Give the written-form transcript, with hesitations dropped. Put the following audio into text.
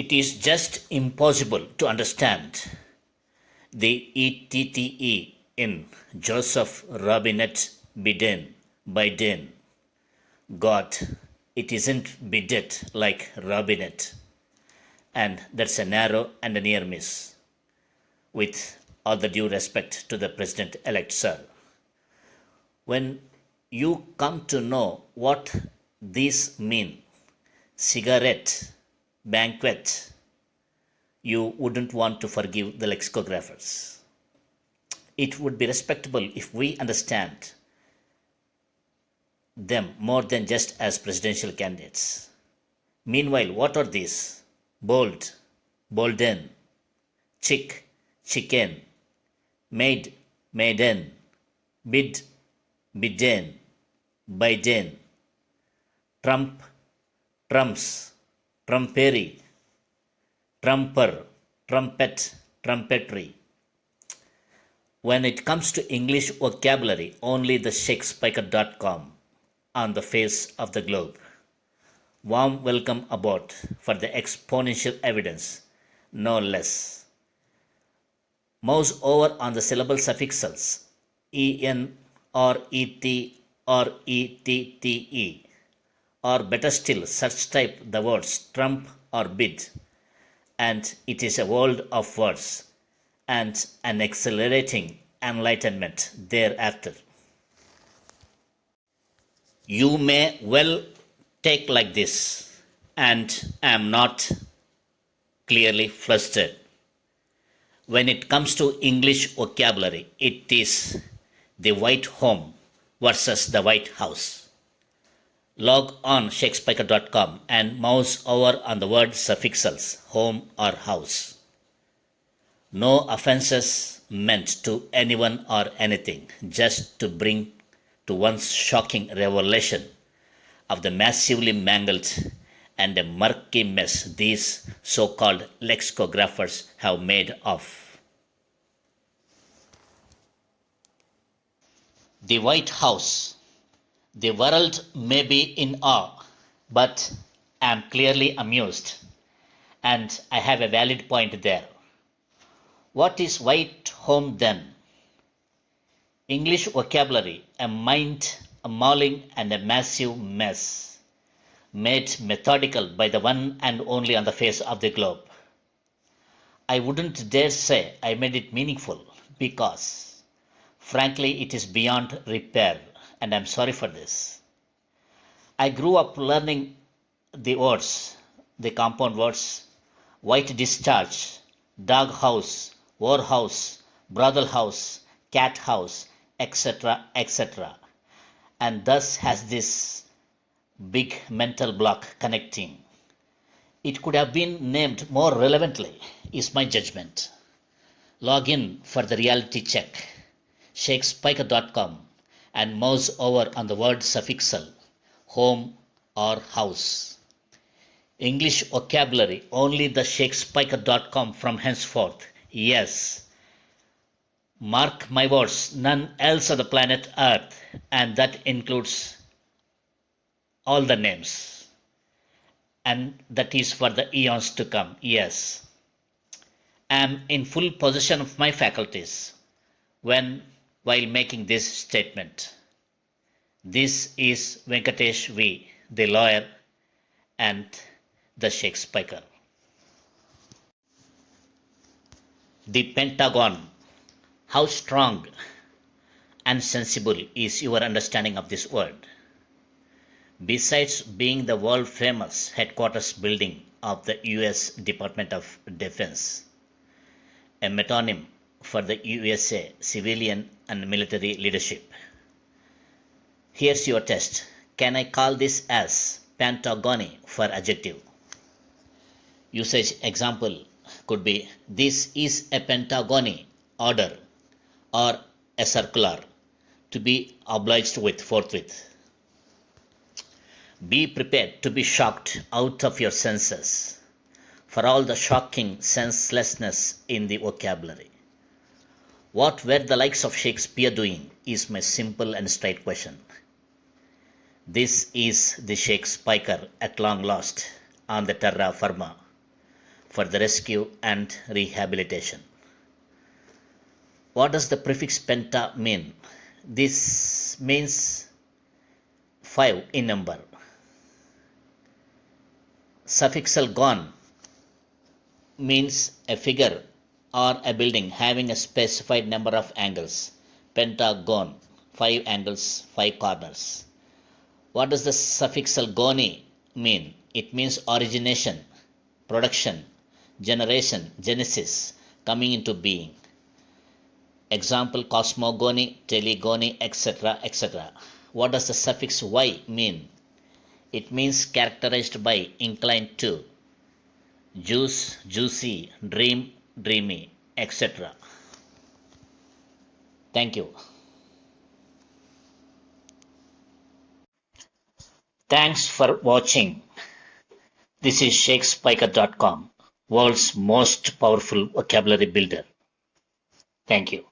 It is just impossible to understand the ETTE in Joseph Robinette Biden. God, it isn't bidet like Robinette, and that's a narrow and a near miss, with all the due respect to the president elect, sir. When you come to know what these mean, cigarette, banquet, you wouldn't want to forgive the lexicographers. It would be respectable if we understand them more than just as presidential candidates. Meanwhile, what are these? Bold, bolden, chick, chicken, maid, maiden, bid, bidden, Biden, Trump, trumps, trumpery, trumper, trumpet, trumpetry. When it comes to English vocabulary, only the Shakespeare.com on the face of the globe. Warm welcome aboard for the exponential evidence, no less. Mouse over on the syllable suffixes en or et orette, or better still, such type the words trump or bid, and it is a world of words and an accelerating enlightenment thereafter. You may well take like this, and am not clearly flustered. When it comes to English vocabulary, it is the White Home versus the White House. Log on Shakespeare.com and mouse over on the word suffixes home or house. No offenses meant to anyone or anything, just to bring to one's shocking revelation of the massively mangled and a murky mess these so-called lexicographers have made of. The White House. The world may be in awe, but I am clearly amused, and I have a valid point there. What is White Home then? English vocabulary, a mind, a mauling, and a massive mess, made methodical by the one and only on the face of the globe. I wouldn't dare say I made it meaningful, because, frankly, it is beyond repair, and I'm sorry for this. I grew up learning the words, the compound words, white discharge, dog house, whorehouse, brothel house, cat house, etc., etc., and thus has this big mental block connecting. It could have been named more relevantly, is my judgment. Log in for the reality check, Shakespeare.com, and mouse over on the word suffixal, home or house. English vocabulary, only the Shakespeare.com from henceforth. Yes. Mark my words, none else on the planet Earth, and that includes all the names. And that is for the eons to come, yes. I am in full possession of my faculties while making this statement. This is Venkatesh V., the lawyer, and the Shakespeare. The Pentagon. How strong and sensible is your understanding of this word? Besides being the world famous headquarters building of the US Department of Defense, a metonym for the USA civilian and military leadership. Here's your test. Can I call this as Pentagony for adjective? Usage example could be, this is a Pentagony order, or a circular, to be obliged with forthwith. Be prepared to be shocked out of your senses for all the shocking senselessness in the vocabulary. What were the likes of Shakespeare doing is my simple and straight question. This is the Shakespeare at long last on the terra firma, for the rescue and rehabilitation. What does the prefix penta mean? This means 5 in number. Suffixal gon means a figure or a building having a specified number of angles. Pentagon, 5 angles, 5 corners. What does the suffixal goni mean? It means origination, production, generation, genesis, coming into being. Example, cosmogony, telegony, etc., etc. What does the suffix y mean? It means characterized by, inclined to, juice, juicy, dream, dreamy, etc. Thank you. Thanks for watching. This is Shakespeare.com, world's most powerful vocabulary builder. Thank you.